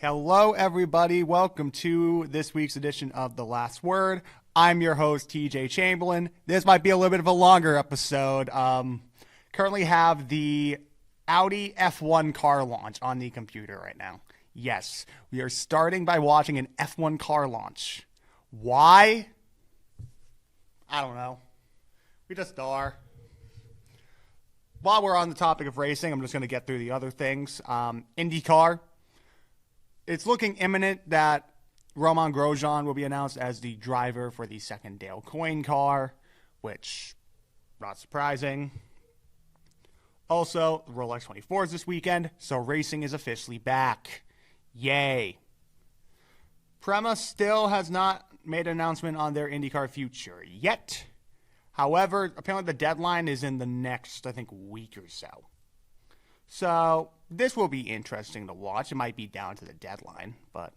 Hello, everybody. Welcome to this week's edition of The Last Word. I'm your host, TJ Chamberlain. This might be a little bit of a longer episode. Currently have the Audi F1 car launch on the computer right now. Yes, we are starting by watching an F1 car launch. Why? I don't know. We just are. While we're on the topic of racing, I'm just going to get through the other things. IndyCar. It's looking imminent that Romain Grosjean will be announced as the driver for the second Dale Coyne car, which, not surprising. Also, the Rolex 24 is this weekend, so racing is officially back. Yay. Prema still has not made an announcement on their IndyCar future yet. However, apparently the deadline is in the next, week or so. So, this will be interesting to watch. It might be down to the deadline, but...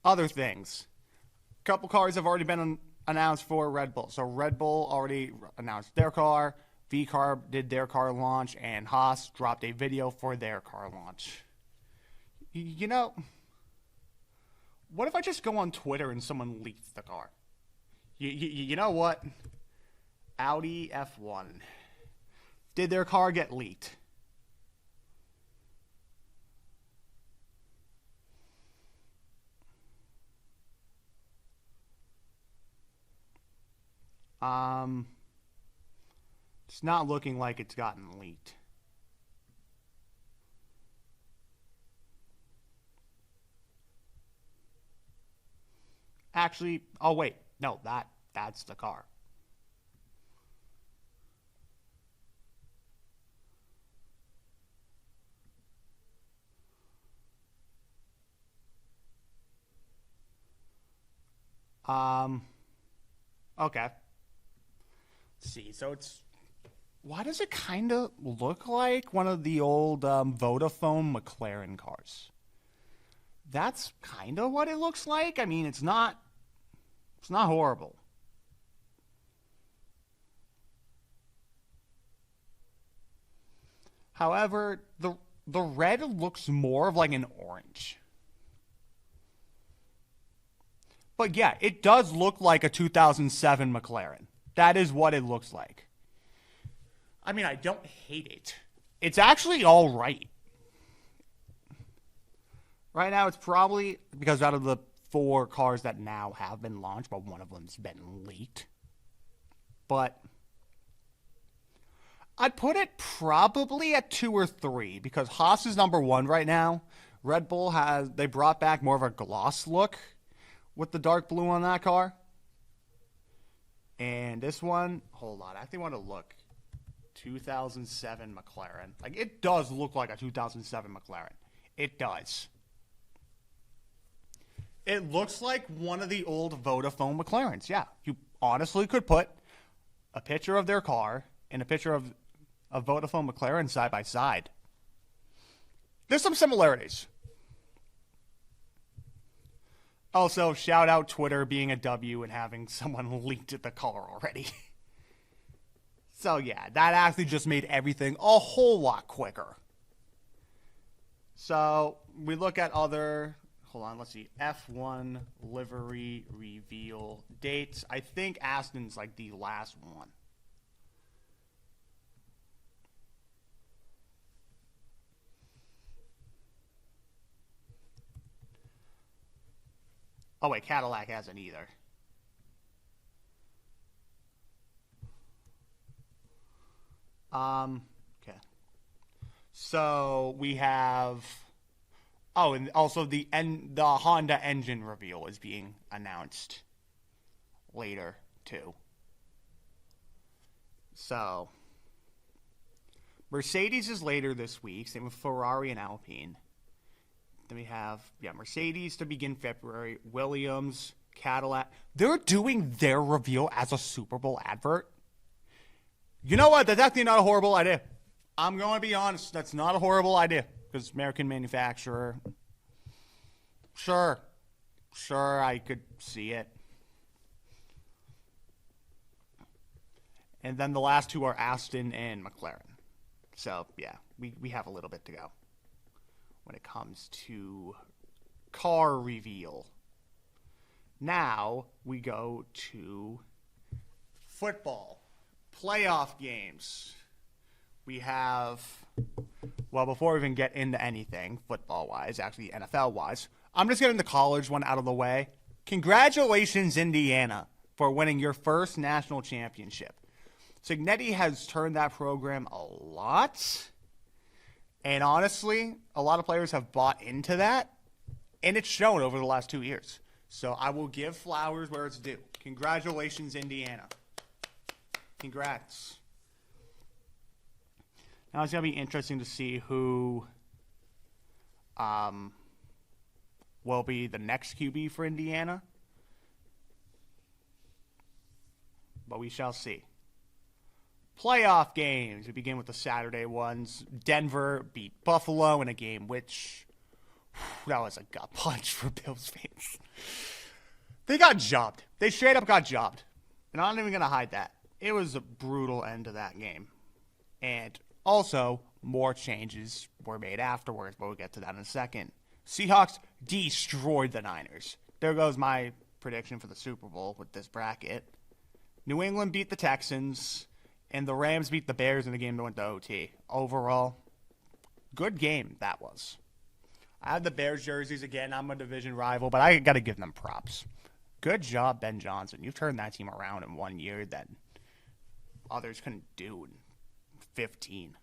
Other things. A couple cars have already been announced for Red Bull. So, Red Bull already announced their car, V-Carb did their car launch, and Haas dropped a video for their car launch. You know, what if I just go on Twitter and someone leaks the car? You know what? Audi F1. Did their car get leaked? It's not looking like it's gotten leaked. Actually, oh wait, no, that's the car. Okay. Let's see, so why does it kind of look like one of the old Vodafone McLaren cars? That's kind of what it looks like. I mean, it's not horrible. However, the red looks more of like an orange. But yeah, it does look like a 2007 McLaren. That is what it looks like. I mean, I don't hate it. It's actually all right. Right now, it's probably, because out of the 4 cars that now have been launched, but one of them's been leaked. But I'd put it probably at 2 or 3, because Haas is number 1 right now. Red Bull they brought back more of a gloss look with the dark blue on that car. And this one, hold on, I actually want to look. 2007 McLaren. Like, it does look like a 2007 McLaren. It does. It looks like one of the old Vodafone McLarens. Yeah, you honestly could put a picture of their car and a picture of a Vodafone McLaren side by side. There's some similarities. Also, shout out Twitter being a W and having someone leaked at the car already. So yeah, that actually just made everything a whole lot quicker. So we look at other, hold on, let's see, F1 livery reveal dates. I think Aston's like the last one. Oh wait, Cadillac hasn't either. Okay. So we have, and also the Honda engine reveal is being announced later too. So Mercedes is later this week. Same with Ferrari and Alpine. Then we have, Mercedes to begin February. Williams, Cadillac. They're doing their reveal as a Super Bowl advert. You know what? That's actually not a horrible idea. I'm going to be honest. That's not a horrible idea. Because American manufacturer. Sure, I could see it. And then the last two are Aston and McLaren. So, yeah, we have a little bit to go. when it comes to car reveal. Now we go to football playoff games. We have, well, before we even get into anything football-wise, actually NFL-wise, I'm just getting the college one out of the way. Congratulations, Indiana, for winning your first national championship. Cignetti has turned that program a lot. And honestly, a lot of players have bought into that. And it's shown over the last 2 years. So I will give flowers where it's due. Congratulations, Indiana. Congrats. Now it's going to be interesting to see who will be the next QB for Indiana. But we shall see. Playoff games. We begin with the Saturday ones. Denver beat Buffalo in a game which, that was a gut punch for Bills fans. They got jobbed. They straight up got jobbed. And I'm not even going to hide that. It was a brutal end to that game. And also, more changes were made afterwards, but we'll get to that in a second. Seahawks destroyed the Niners. There goes my prediction for the Super Bowl with this bracket. New England beat the Texans, and the Rams beat the Bears in a game that went to OT. Overall, good game that was. I have the Bears jerseys again. I'm a division rival, but I got to give them props. Good job, Ben Johnson. You've turned that team around in 1 year that others couldn't do in 15.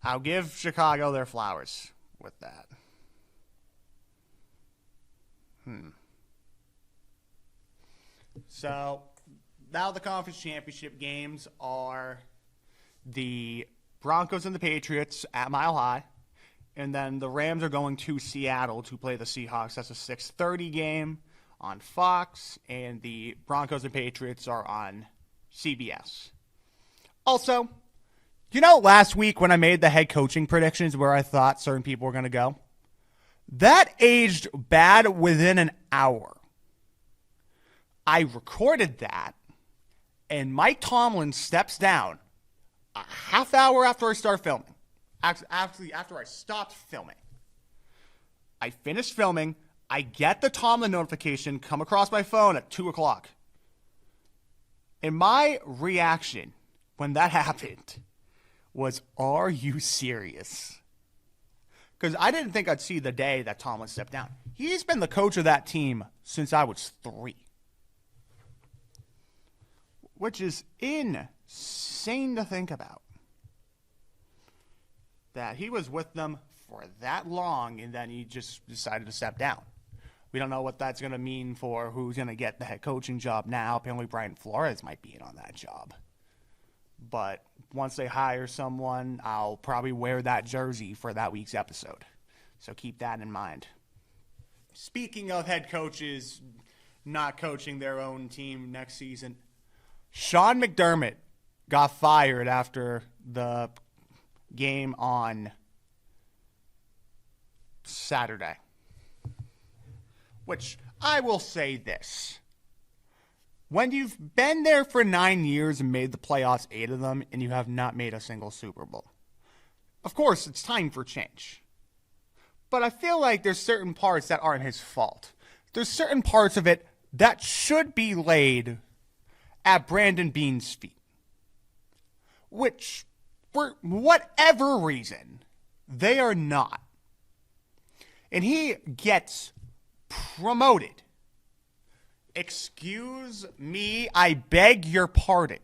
I'll give Chicago their flowers with that. So, now the conference championship games are the Broncos and the Patriots at Mile High. And then the Rams are going to Seattle to play the Seahawks. That's a 6:30 game on Fox. And the Broncos and Patriots are on CBS. Also, last week when I made the head coaching predictions where I thought certain people were going to go, that aged bad within an hour. I recorded that, and Mike Tomlin steps down a half hour after I start filming. Actually, after I stopped filming. I finished filming. I get the Tomlin notification come across my phone at 2 o'clock. And my reaction when that happened was, are you serious? Because I didn't think I'd see the day that Tomlin stepped down. He's been the coach of that team since I was 3. Which is insane to think about. That he was with them for that long and then he just decided to step down. We don't know what that's going to mean for who's going to get the head coaching job now. Apparently Brian Flores might be in on that job. But once they hire someone, I'll probably wear that jersey for that week's episode. So keep that in mind. Speaking of head coaches not coaching their own team next season, Sean McDermott got fired after the game on Saturday. Which, I will say this. When you've been there for 9 years and made the playoffs, 8 of them, and you have not made a single Super Bowl, of course, it's time for change. But I feel like there's certain parts that aren't his fault. There's certain parts of it that should be laid at Brandon Beane's feet. Which, for whatever reason, they are not. And he gets promoted. Excuse me, I beg your pardon.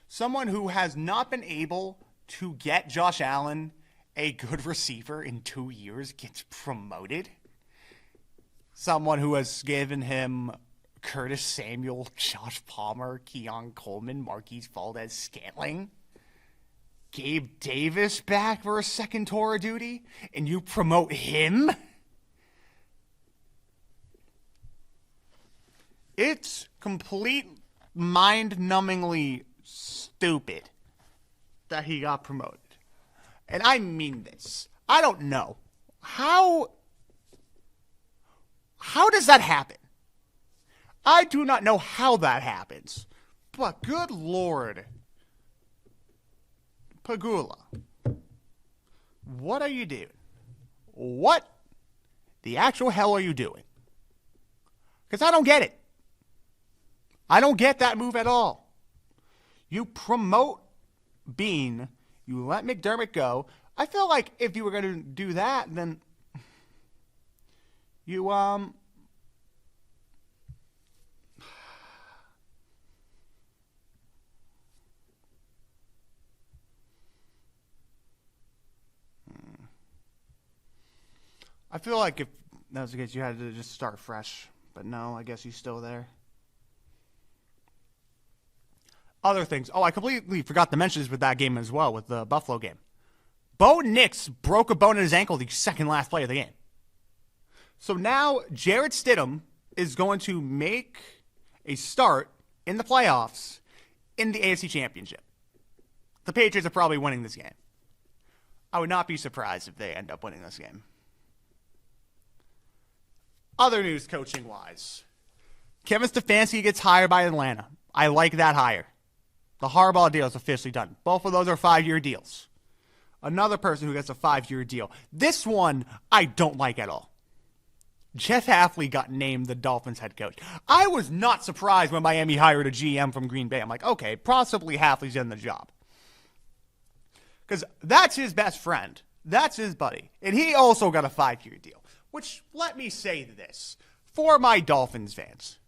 Someone who has not been able to get Josh Allen a good receiver in 2 years gets promoted. Someone who has given him Curtis Samuel, Josh Palmer, Keon Coleman, Marquise Valdez-Scantling, Gabe Davis back for a second tour of duty, and you promote him? It's complete mind-numbingly stupid that he got promoted. And I mean this. I don't know. How does that happen? I do not know how that happens. But good Lord. Pagula. What are you doing? what the actual hell are you doing? Because I don't get it. I don't get that move at all. You promote Bean, you let McDermott go. I feel like if you were going to do that, then you, I feel like if that was the case, you had to just start fresh. But no, I guess he's still there. Other things. Oh, I completely forgot to mention this with that game as well, with the Buffalo game. Bo Nix broke a bone in his ankle the second last play of the game. So now Jarrett Stidham is going to make a start in the playoffs in the AFC Championship. The Patriots are probably winning this game. I would not be surprised if they end up winning this game. Other news coaching-wise. Kevin Stefanski gets hired by Atlanta. I like that hire. The Harbaugh deal is officially done. Both of those are 5-year deals. Another person who gets a 5-year deal. This one, I don't like at all. Jeff Hafley got named the Dolphins head coach. I was not surprised when Miami hired a GM from Green Bay. I'm like, okay, possibly Hafley's in the job. Because that's his best friend. That's his buddy. And he also got a 5-year deal. Which, let me say this, for my Dolphins fans,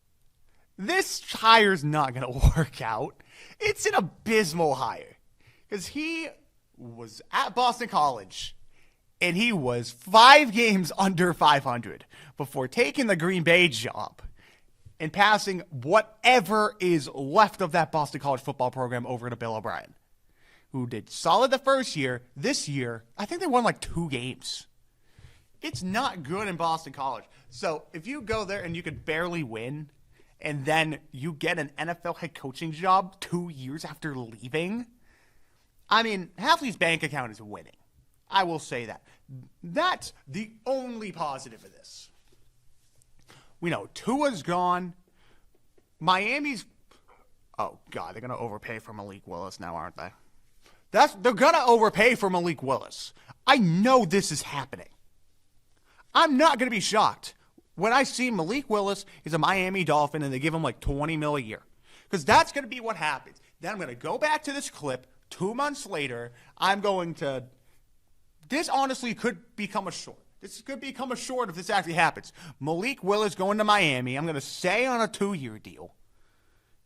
this hire's not going to work out. It's an abysmal hire. Because he was at Boston College, and he was 5 games under 500 before taking the Green Bay job and passing whatever is left of that Boston College football program over to Bill O'Brien, who did solid the first year. This year, I think they won like 2 games. It's not good in Boston College. So if you go there and you could barely win, and then you get an NFL head coaching job 2 years after leaving, I mean, Hafley's bank account is winning. I will say that. That's the only positive of this. We know Tua's gone. Miami's, oh God, they're going to overpay for Malik Willis now, aren't they? They're going to overpay for Malik Willis. I know this is happening. I'm not going to be shocked when I see Malik Willis is a Miami Dolphin and they give him like $20 million a year. Because that's going to be what happens. Then I'm going to go back to this clip 2 months later. This honestly could become a short. This could become a short if this actually happens. Malik Willis going to Miami. I'm going to say on a 2-year deal.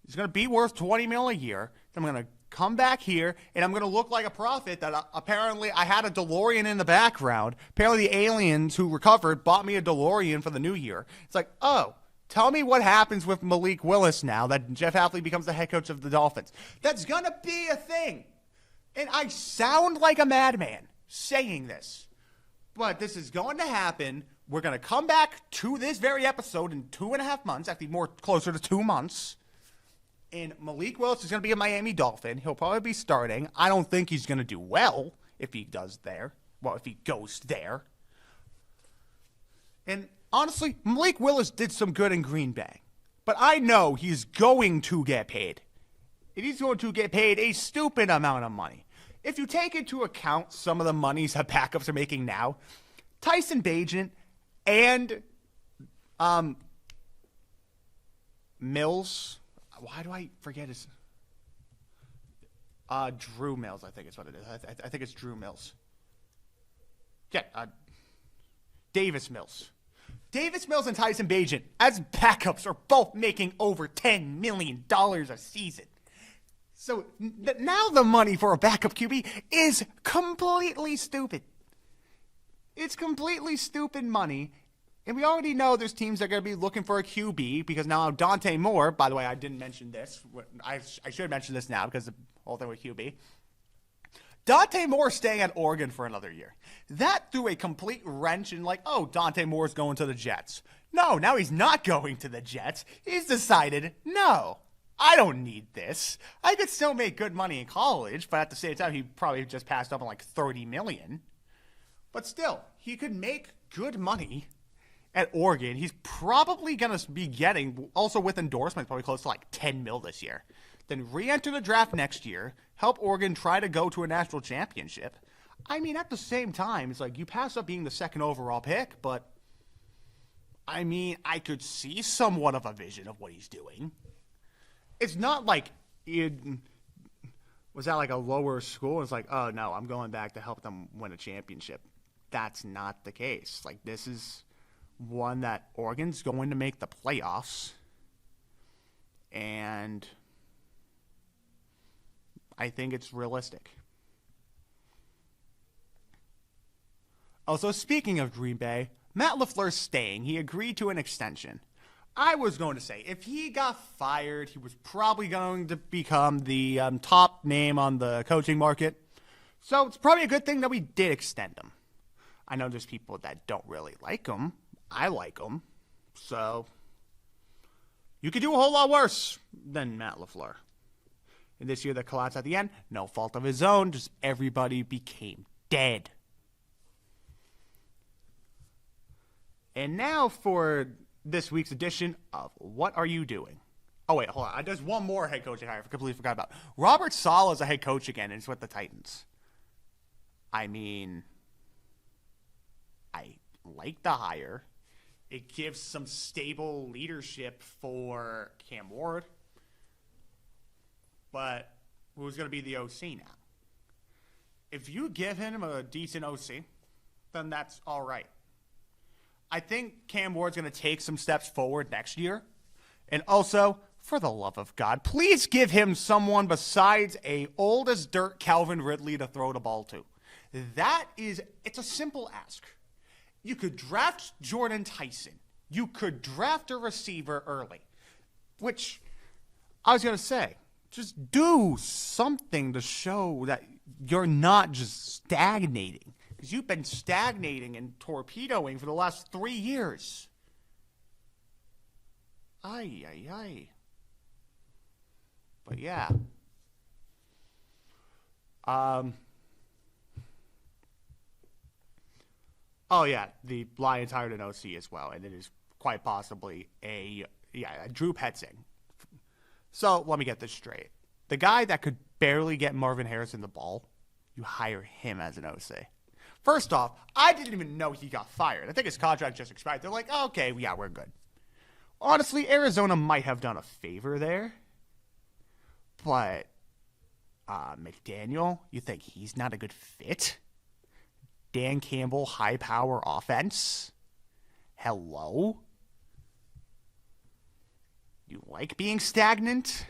He's going to be worth $20 million a year. Then I'm going to come back here, and I'm going to look like a prophet that apparently I had a DeLorean in the background. Apparently the aliens who recovered bought me a DeLorean for the new year. It's like, oh, tell me what happens with Malik Willis now that Jeff Hafley becomes the head coach of the Dolphins. That's going to be a thing. And I sound like a madman saying this, but this is going to happen. We're going to come back to this very episode in 2.5 months, actually more closer to 2 months. And Malik Willis is going to be a Miami Dolphin. He'll probably be starting. I don't think he's going to do well if he does there. Well, if he goes there. And honestly, Malik Willis did some good in Green Bay. But I know he's going to get paid. And he's going to get paid a stupid amount of money. If you take into account some of the monies that backups are making now, Tyson Bagent and Mills... Why do I forget his... Drew Mills, I think is what it is. I think it's Drew Mills. Yeah, Davis Mills. Davis Mills and Tyson Bagent, as backups, are both making over $10 million a season. So now the money for a backup QB is completely stupid. It's completely stupid money. And we already know there's teams that are going to be looking for a QB because now Dante Moore, by the way, I didn't mention this. I should mention this now because the whole thing with QB. Dante Moore staying at Oregon for another year. That threw a complete wrench in like, oh, Dante Moore's going to the Jets. No, now he's not going to the Jets. He's decided, no, I don't need this. I could still make good money in college, but at the same time, he probably just passed up on like $30 million. But still, he could make good money at Oregon. He's probably going to be getting, also with endorsements, probably close to like $10 million this year. Then re-enter the draft next year, help Oregon try to go to a national championship. I mean, at the same time, it's like you pass up being the second overall pick, but I mean, I could see somewhat of a vision of what he's doing. It's not like it was at like a lower school. It's like, oh no, I'm going back to help them win a championship. That's not the case. Like, this is one that Oregon's going to make the playoffs. And I think it's realistic. Also, speaking of Green Bay, Matt LaFleur's staying. He agreed to an extension. I was going to say, if he got fired, he was probably going to become the top name on the coaching market. So it's probably a good thing that we did extend him. I know there's people that don't really like him. I like him. So you could do a whole lot worse than Matt LaFleur. And this year, the collapse at the end, no fault of his own, just everybody became dead. And now for this week's edition of What Are You Doing? Oh, wait, hold on. There's one more head coaching hire I completely forgot about. Robert Saleh is a head coach again, and it's with the Titans. I mean, I like the hire. It gives some stable leadership for Cam Ward. But who's going to be the OC now? If you give him a decent OC, then that's all right. I think Cam Ward's going to take some steps forward next year. And also, for the love of God, please give him someone besides a old as dirt Calvin Ridley to throw the ball to. It's a simple ask. You could draft Jordan Tyson. You could draft a receiver early. Which, I was going to say, just do something to show that you're not just stagnating. Because you've been stagnating and torpedoing for the last 3 years. Ay. But yeah. Oh yeah, the Lions hired an OC as well, and it is quite possibly a Drew Petzing. So let me get this straight. The guy that could barely get Marvin Harrison the ball, you hire him as an OC. First off, I didn't even know he got fired. I think his contract just expired. They're like, oh, okay, yeah, we're good. Honestly, Arizona might have done a favor there. But McDaniel, you think he's not a good fit? Dan Campbell, high-power offense? Hello? You like being stagnant?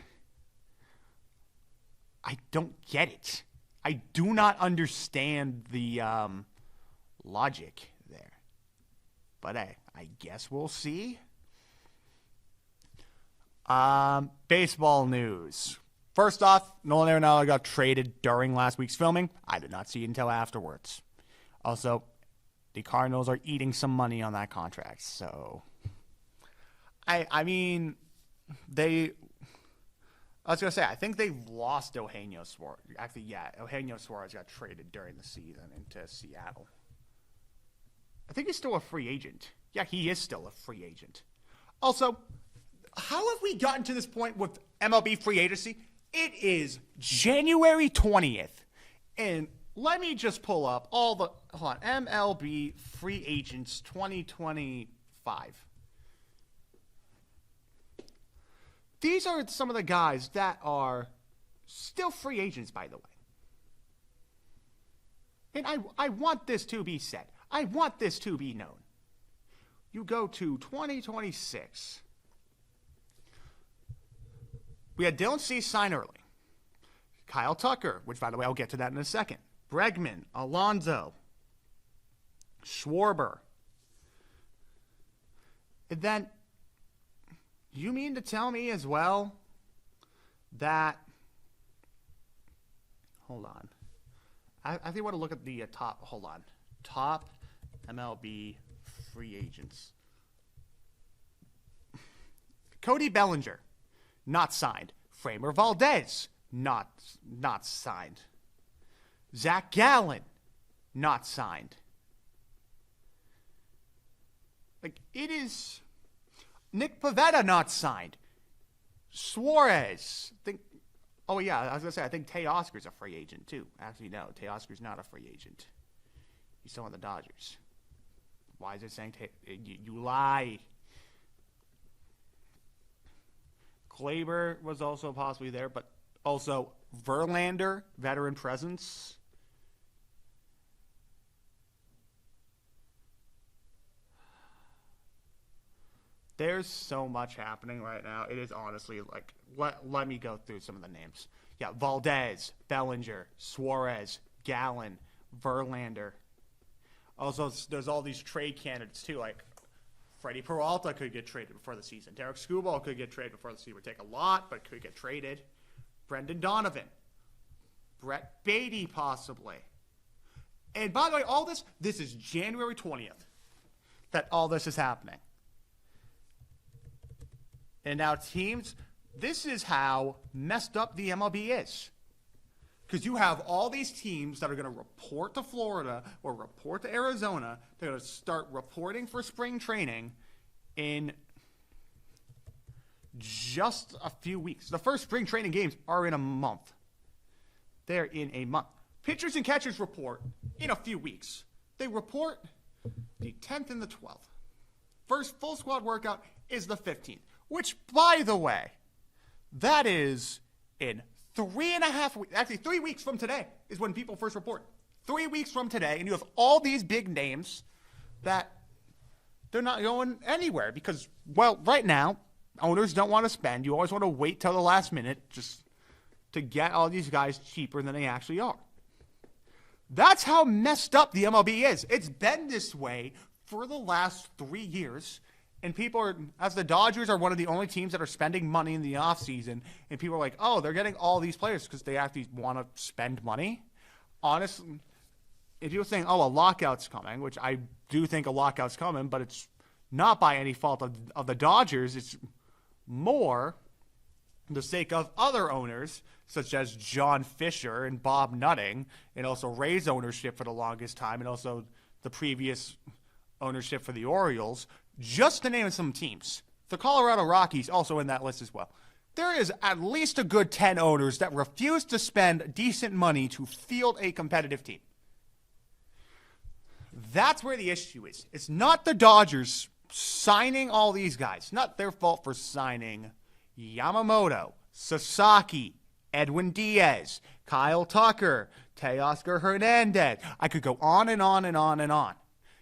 I don't get it. I do not understand the logic there. But hey, I guess we'll see. Baseball news. First off, Nolan Arenado got traded during last week's filming. I did not see it until afterwards. Also, the Cardinals are eating some money on that contract. So, I mean, I was going to say, I think they lost Eugenio Suarez. Actually, yeah, Eugenio Suarez got traded during the season into Seattle. I think he's still a free agent. Yeah, he is still a free agent. Also, how have we gotten to this point with MLB free agency? It is January 20th. And let me just pull up all the MLB free agents 2025. These are some of the guys that are still free agents, by the way. And I want this to be said. I want this to be known. You go to 2026. We had Dylan Cease sign early. Kyle Tucker, which, by the way, I'll get to that in a second. Bregman, Alonso, Schwarber. And then, you mean to tell me as well that, hold on. I think I want to look at the top MLB free agents. Cody Bellinger, not signed. Framer Valdez, not signed. Zach Gallen, not signed. Like, it is Nick Pivetta not signed. Suarez, Oh, yeah, I was going to say, I think Teoscar's a free agent, too. Actually, no, Teoscar's not a free agent. He's still on the Dodgers. Why is it saying you lie? Glaber was also possibly there, but also Verlander, veteran presence. There's so much happening right now. It is honestly like, let me go through some of the names. Yeah, Valdez, Bellinger, Suarez, Gallen, Verlander. Also, there's all these trade candidates too, like Freddie Peralta could get traded before the season. Derek Skubal could get traded before the season. It would take a lot, but could get traded. Brendan Donovan. Brett Beatty, possibly. And by the way, all this is January 20th that all this is happening. And now teams, this is how messed up the MLB is. Because you have all these teams that are going to report to Florida or report to Arizona. They're going to start reporting for spring training in just a few weeks. The first spring training games are in a month. They're in a month. Pitchers and catchers report in a few weeks. They report the 10th and the 12th. First full squad workout is the 15th. Which, by the way, that is in 3.5 weeks. Actually, 3 weeks from today is when people first report. 3 weeks from today, and you have all these big names that they're not going anywhere because, well, right now, owners don't want to spend. You always want to wait till the last minute just to get all these guys cheaper than they actually are. That's how messed up the MLB is. It's been this way for the last 3 years. And people are, as the Dodgers are one of the only teams that are spending money in the offseason, and people are like, oh, they're getting all these players because they actually want to spend money. Honestly, if you're saying, oh, a lockout's coming, which I do think a lockout's coming, but it's not by any fault of the Dodgers. It's more the sake of other owners, such as John Fisher and Bob Nutting, and also Rays ownership for the longest time, and also the previous ownership for the Orioles, just to name some teams. The Colorado Rockies also in that list as well. There is at least a good 10 owners that refuse to spend decent money to field a competitive team. That's where the issue is. It's not the Dodgers signing all these guys. Not their fault for signing Yamamoto, Sasaki, Edwin Diaz, Kyle Tucker, Teoscar Hernandez. I could go on and on and on and on.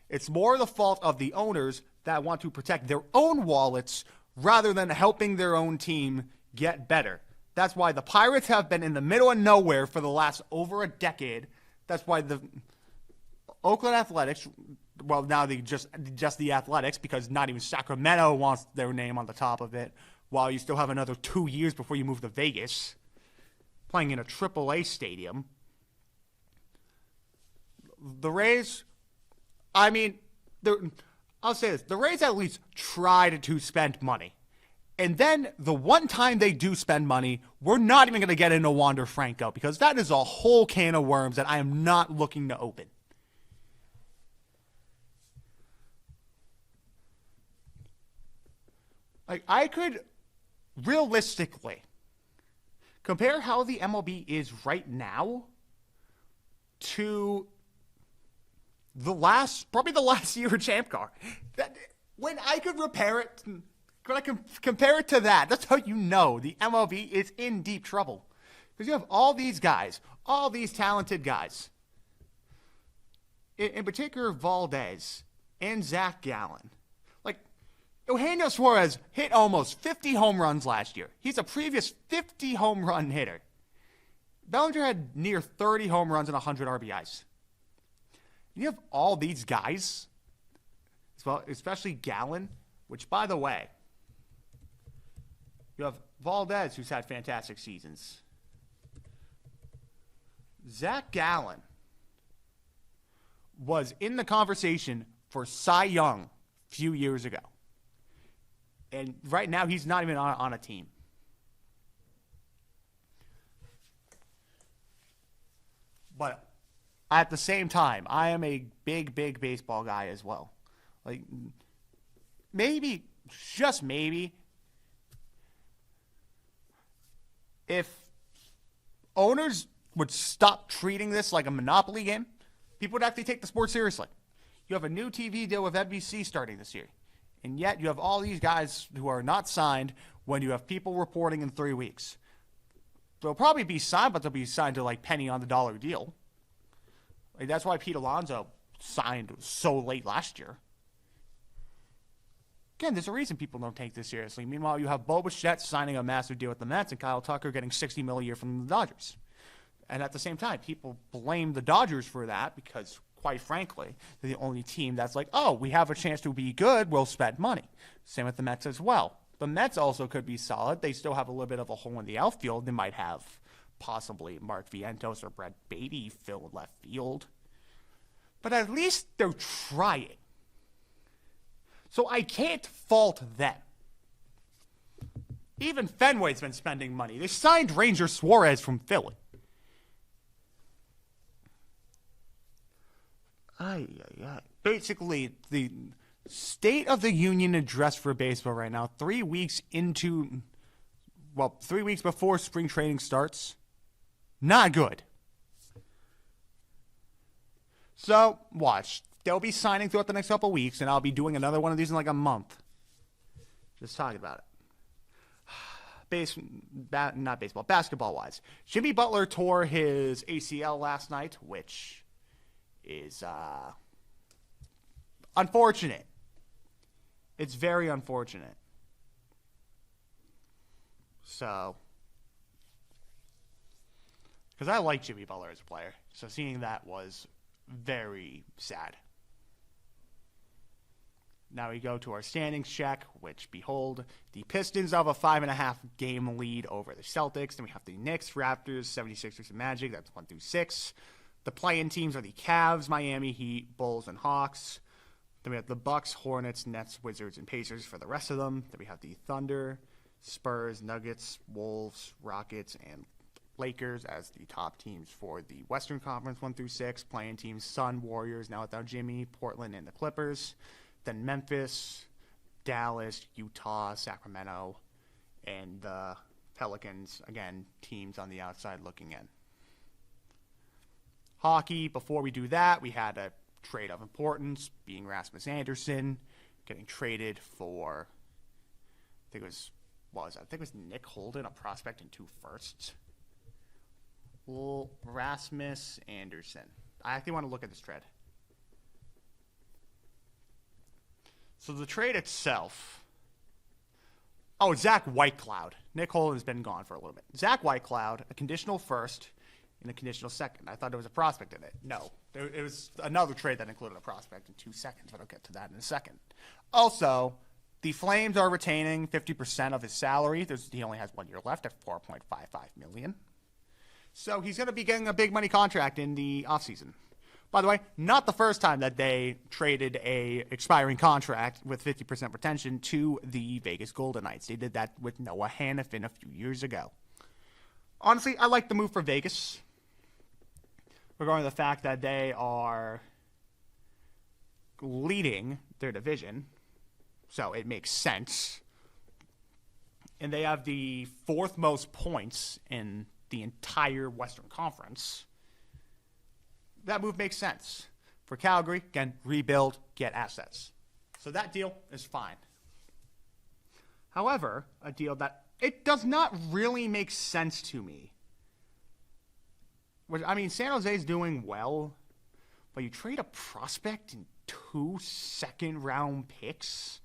It's more the fault of the owners that want to protect their own wallets rather than helping their own team get better. That's why the Pirates have been in the middle of nowhere for the last over a decade. That's why the Oakland Athletics, well, now they just the Athletics, because not even Sacramento wants their name on the top of it, while you still have another 2 years before you move to Vegas, playing in a AAA stadium. The Rays, I mean, I'll say this. The Rays at least tried to spend money. And then the one time they do spend money, we're not even going to get into Wander Franco because that is a whole can of worms that I am not looking to open. Like, I could realistically compare how the MLB is right now to probably the last year of Champ Car. When I could compare it to that, that's how you know the MLB is in deep trouble. Because you have all these guys, all these talented guys. In particular, Valdez and Zach Gallen. Like, Eugenio Suarez hit almost 50 home runs last year. He's a previous 50 home run hitter. Bellinger had near 30 home runs and 100 RBIs. You have all these guys, well, especially Gallen, which, by the way, you have Valdez, who's had fantastic seasons. Zach Gallen was in the conversation for Cy Young a few years ago. And right now, he's not even on a team. But at the same time, I am a big baseball guy as well. Like, maybe, just maybe, if owners would stop treating this like a monopoly game, people would actually take the sport seriously. You have a new TV deal with NBC starting this year, and yet you have all these guys who are not signed when you have people reporting in 3 weeks. They'll probably be signed, but they'll be signed to like penny on the dollar deal. Like, that's why Pete Alonso signed so late last year. Again, there's a reason people don't take this seriously. Meanwhile, you have Bo Bichette signing a massive deal with the Mets and Kyle Tucker getting $60 million a year from the Dodgers. And at the same time, people blame the Dodgers for that because, quite frankly, they're the only team that's like, oh, we have a chance to be good, we'll spend money. Same with the Mets as well. The Mets also could be solid. They still have a little bit of a hole in the outfield. They might have possibly Mark Vientos or Brett Beatty fill left field. But at least they're trying. So I can't fault them. Even Fenway's been spending money. They signed Ranger Suarez from Philly. Basically, the State of the Union address for baseball right now, 3 weeks before spring training starts, not good. So, watch. They'll be signing throughout the next couple of weeks, and I'll be doing another one of these in like a month. Just talking about it. Not baseball, basketball-wise. Jimmy Butler tore his ACL last night, which is unfortunate. It's very unfortunate. So, because I like Jimmy Butler as a player, so seeing that was very sad. Now we go to our standings check, which, behold, the Pistons have a 5.5 game lead over the Celtics. Then we have the Knicks, Raptors, 76ers, and Magic. That's 1 through 6. The play-in teams are the Cavs, Miami Heat, Bulls, and Hawks. Then we have the Bucks, Hornets, Nets, Wizards, and Pacers for the rest of them. Then we have the Thunder, Spurs, Nuggets, Wolves, Rockets, and Lakers as the top teams for the Western Conference, 1 through 6. Play-in teams, Sun, Warriors, now without Jimmy, Portland, and the Clippers. Then Memphis, Dallas, Utah, Sacramento, and the Pelicans, again, teams on the outside looking in. Hockey, before we do that, we had a trade of importance, being Rasmus Anderson getting traded for, I think it was Nick Holden, a prospect and 2 firsts. Well, Rasmus Anderson. I actually want to look at this trade. So the trade itself. Oh, Zach Whitecloud. Nick Holden's been gone for a little bit. Zach Whitecloud, a conditional first and a conditional second. I thought there was a prospect in it. No. It was another trade that included a prospect in 2 seconds, but I'll get to that in a second. Also, the Flames are retaining 50% of his salary. He only has 1 year left at $4.55 million. So he's going to be getting a big money contract in the offseason. By the way, not the first time that they traded a expiring contract with 50% retention to the Vegas Golden Knights. They did that with Noah Hannafin a few years ago. Honestly, I like the move for Vegas regarding the fact that they are leading their division, so it makes sense. And they have the 4th most points in the entire Western Conference. That move makes sense. For Calgary, again, rebuild, get assets. So that deal is fine. However, a deal that it does not really make sense to me. I mean, San Jose's doing well, but you trade a prospect and 2 second-round picks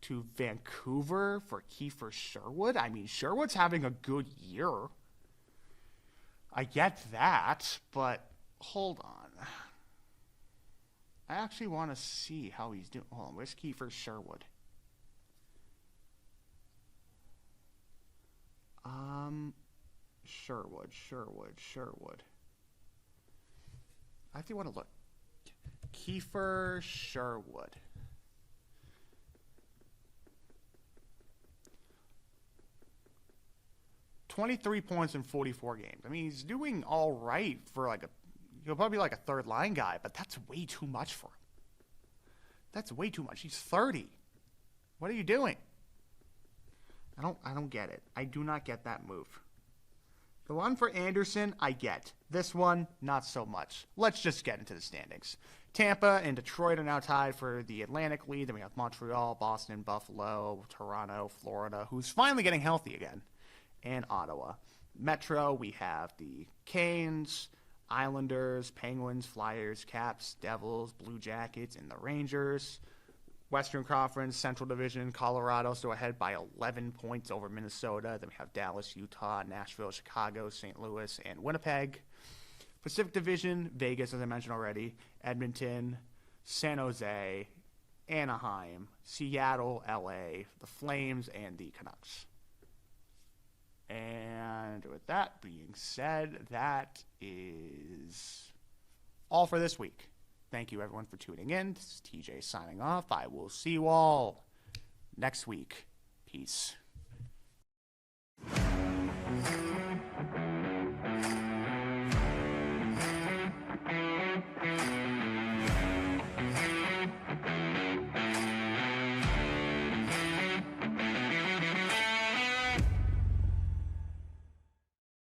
to Vancouver for Kiefer Sherwood? I mean, Sherwood's having a good year. I get that, but hold on. I actually want to see how he's doing. Hold on, where's Kiefer Sherwood? Sherwood. I actually want to look. Kiefer Sherwood. $23 points in 44 games. I mean, he's doing all right for he'll probably be like a third line guy, but that's way too much for him. That's way too much. He's 30. What are you doing? I don't get it. I do not get that move. The one for Anderson, I get. This one, not so much. Let's just get into the standings. Tampa and Detroit are now tied for the Atlantic lead. Then we have Montreal, Boston, Buffalo, Toronto, Florida, who's finally getting healthy again, and Ottawa. Metro, we have the Canes, Islanders, Penguins, Flyers, Caps, Devils, Blue Jackets, and the Rangers. Western Conference, Central Division, Colorado still ahead by 11 points over Minnesota. Then we have Dallas, Utah, Nashville, Chicago, St. Louis, and Winnipeg. Pacific Division, Vegas, as I mentioned already, Edmonton, San Jose, Anaheim, Seattle, LA, the Flames, and the Canucks. And with that being said, that is all for this week. Thank you, everyone, for tuning in. This is TJ signing off. I will see you all next week. Peace.